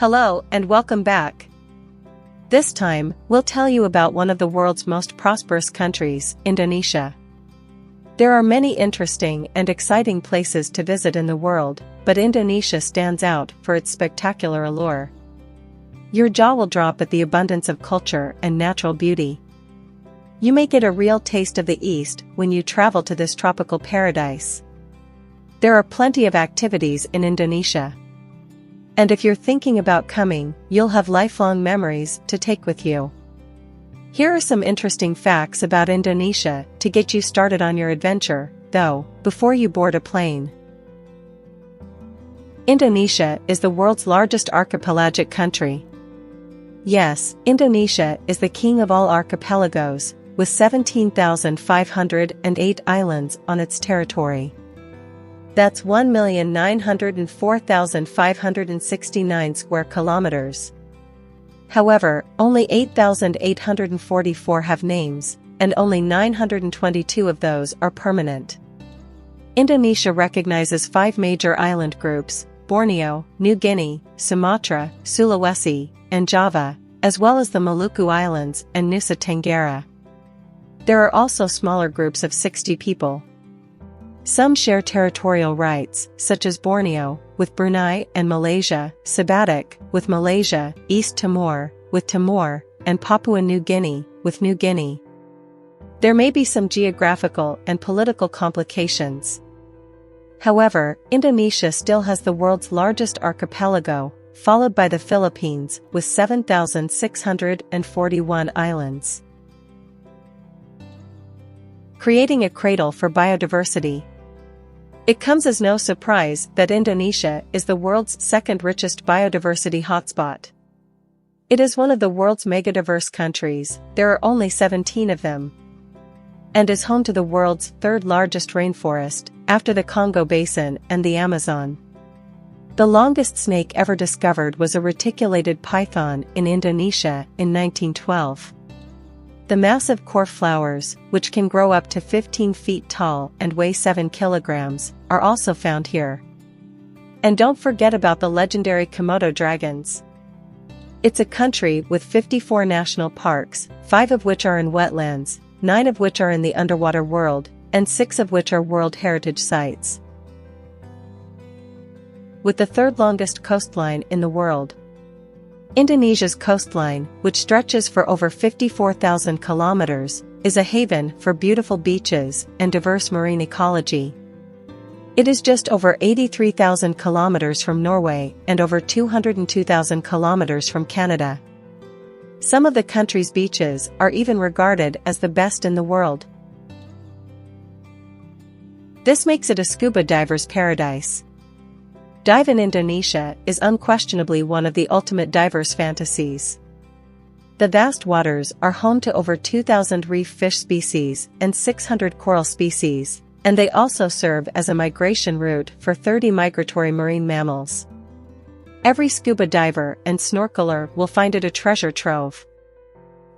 Hello and welcome back. This time, we'll tell you about one of the world's most prosperous countries, Indonesia. There are many interesting and exciting places to visit in the world, but Indonesia stands out for its spectacular allure. Your jaw will drop at the abundance of culture and natural beauty. You may get a real taste of the East when you travel to this tropical paradise. There are plenty of activities in Indonesia. And if you're thinking about coming, you'll have lifelong memories to take with you. Here are some interesting facts about Indonesia to get you started on your adventure, though, before you board a plane. Indonesia is the world's largest archipelagic country. Yes, Indonesia is the king of all archipelagos, with 17,508 islands on its territory. That's 1,904,569 square kilometers. However, only 8,844 have names, and only 922 of those are permanent. Indonesia recognizes 5 major island groups: Borneo, New Guinea, Sumatra, Sulawesi, and Java, as well as the Maluku Islands and Nusa Tenggara. There are also smaller groups of 60 people. Some share territorial rights, such as Borneo, with Brunei and Malaysia, Sabatak, with Malaysia, East Timor, with Timor, and Papua New Guinea, with New Guinea. There may be some geographical and political complications. However, Indonesia still has the world's largest archipelago, followed by the Philippines, with 7,641 islands. Creating a cradle for biodiversity. It comes as no surprise that Indonesia is the world's second richest biodiversity hotspot. It is one of the world's megadiverse countries, there are only 17 of them, and is home to the world's third largest rainforest, after the Congo Basin and the Amazon. The longest snake ever discovered was a reticulated python in Indonesia in 1912. The massive core flowers, which can grow up to 15 feet tall and weigh 7 kilograms, are also found here. And don't forget about the legendary Komodo dragons. It's a country with 54 national parks, 5 of which are in wetlands, 9 of which are in the underwater world, and 6 of which are World Heritage Sites. With the third longest coastline in the world. Indonesia's coastline, which stretches for over 54,000 kilometers, is a haven for beautiful beaches and diverse marine ecology. It is just over 83,000 kilometers from Norway and over 202,000 kilometers from Canada. Some of the country's beaches are even regarded as the best in the world. This makes it a scuba diver's paradise. Dive in Indonesia is unquestionably one of the ultimate diver's fantasies. The vast waters are home to over 2,000 reef fish species and 600 coral species, and they also serve as a migration route for 30 migratory marine mammals. Every scuba diver and snorkeler will find it a treasure trove.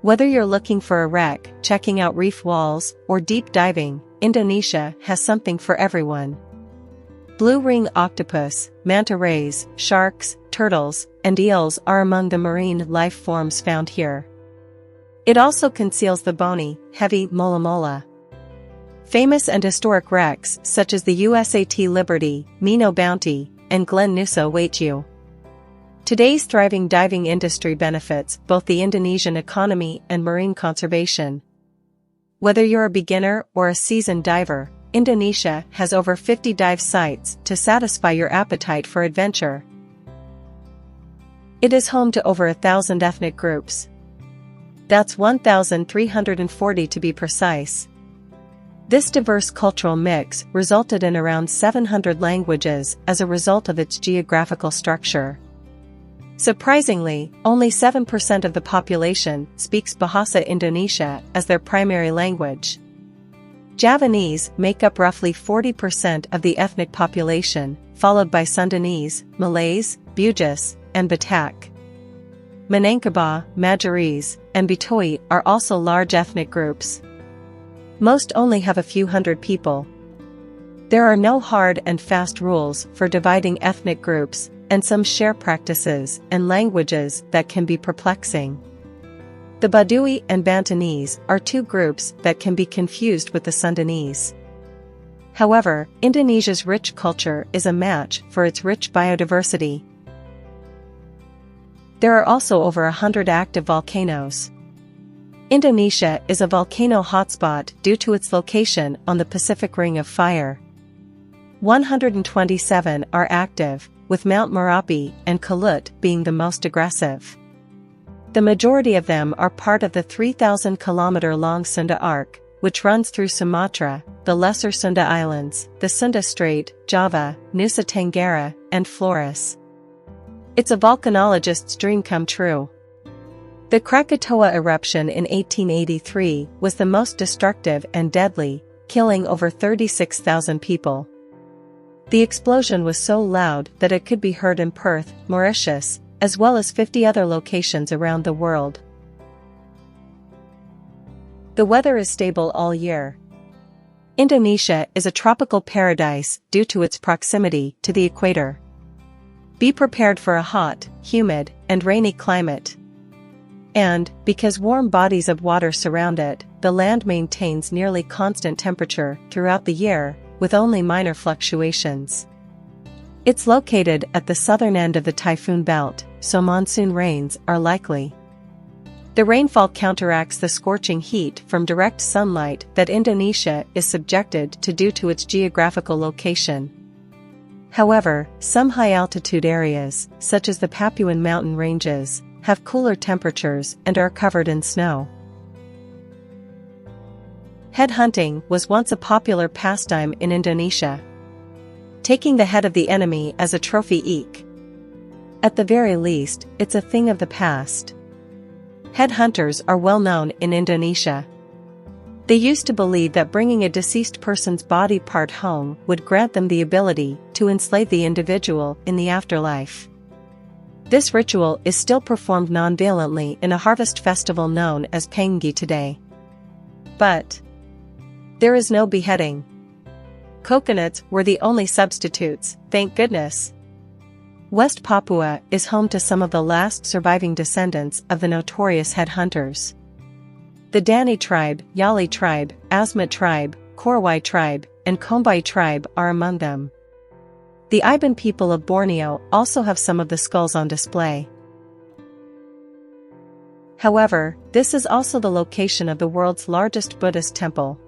Whether you're looking for a wreck, checking out reef walls, or deep diving, Indonesia has something for everyone. Blue ring octopus, manta rays, sharks, turtles, and eels are among the marine life forms found here. It also conceals the bony, heavy mola mola. Famous and historic wrecks such as the USAT Liberty, Mino Bounty, and Glen Nusa await you. Today's thriving diving industry benefits both the Indonesian economy and marine conservation. Whether you're a beginner or a seasoned diver, Indonesia has over 50 dive sites to satisfy your appetite for adventure. It is home to over 1,000 ethnic groups. That's 1,340 to be precise. This diverse cultural mix resulted in around 700 languages as a result of its geographical structure. Surprisingly, only 7% of the population speaks Bahasa Indonesia as their primary language. Javanese make up roughly 40% of the ethnic population, followed by Sundanese, Malays, Bugis, and Batak. Minangkabau, Madurese, and Betawi are also large ethnic groups. Most only have a few hundred people. There are no hard and fast rules for dividing ethnic groups, and some share practices and languages that can be perplexing. The Baduy and Bantenese are two groups that can be confused with the Sundanese. However, Indonesia's rich culture is a match for its rich biodiversity. There are also over 100 active volcanoes. Indonesia is a volcano hotspot due to its location on the Pacific Ring of Fire. 127 are active, with Mount Merapi and Kelut being the most aggressive. The majority of them are part of the 3,000-kilometer-long Sunda Arc, which runs through Sumatra, the Lesser Sunda Islands, the Sunda Strait, Java, Nusa Tenggara, and Flores. It's a volcanologist's dream come true. The Krakatoa eruption in 1883 was the most destructive and deadly, killing over 36,000 people. The explosion was so loud that it could be heard in Perth, Mauritius, as well as 50 other locations around the world. The weather is stable all year. Indonesia is a tropical paradise due to its proximity to the equator. Be prepared for a hot, humid, and rainy climate. And, because warm bodies of water surround it, the land maintains nearly constant temperature throughout the year, with only minor fluctuations. It's located at the southern end of the typhoon belt, so monsoon rains are likely. The rainfall counteracts the scorching heat from direct sunlight that Indonesia is subjected to due to its geographical location. However, some high-altitude areas, such as the Papuan mountain ranges, have cooler temperatures and are covered in snow. Headhunting was once a popular pastime in Indonesia. Taking the head of the enemy as a trophy eek. At the very least, it's a thing of the past. Headhunters are well known in Indonesia. They used to believe that bringing a deceased person's body part home would grant them the ability to enslave the individual in the afterlife. This ritual is still performed non-violently in a harvest festival known as Penggi today. But there is no beheading. Coconuts were the only substitutes, thank goodness. West Papua is home to some of the last surviving descendants of the notorious headhunters. The Dani tribe, Yali tribe, Asmat tribe, Korowai tribe, and Kombai tribe are among them. The Iban people of Borneo also have some of the skulls on display. However, this is also the location of the world's largest Buddhist temple.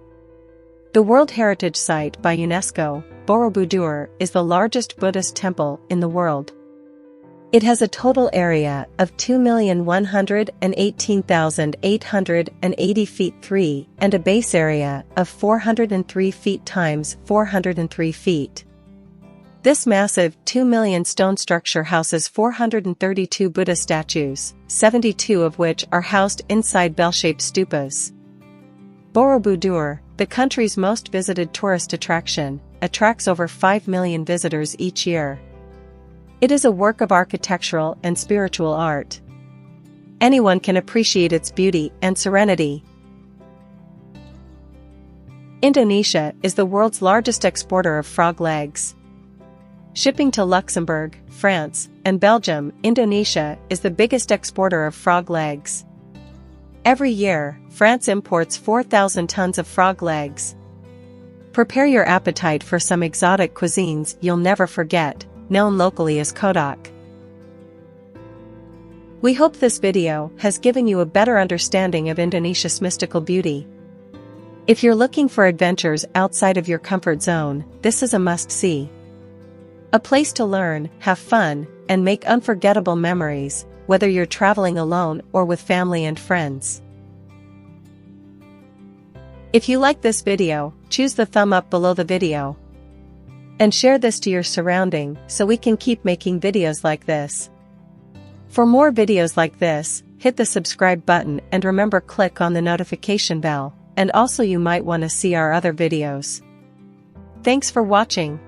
The World Heritage Site by UNESCO, Borobudur is the largest Buddhist temple in the world. It has a total area of 2,118,880 feet 3 and a base area of 403 feet times 403 feet. This massive 2 million stone structure houses 432 Buddha statues, 72 of which are housed inside bell-shaped stupas. Borobudur, the country's most visited tourist attraction, attracts over 5 million visitors each year. It is a work of architectural and spiritual art. Anyone can appreciate its beauty and serenity. Indonesia is the world's largest exporter of frog legs. Shipping to Luxembourg, France, and Belgium, Indonesia is the biggest exporter of frog legs. Every year, France imports 4,000 tons of frog legs. Prepare your appetite for some exotic cuisines you'll never forget, known locally as Kodak. We hope this video has given you a better understanding of Indonesia's mystical beauty. If you're looking for adventures outside of your comfort zone, this is a must-see. A place to learn, have fun, and make unforgettable memories, whether you're traveling alone or with family and friends. If you like this video, choose the thumb up below the video. And share this to your surrounding so we can keep making videos like this. For more videos like this, hit the subscribe button and remember click on the notification bell, and also you might want to see our other videos. Thanks for watching.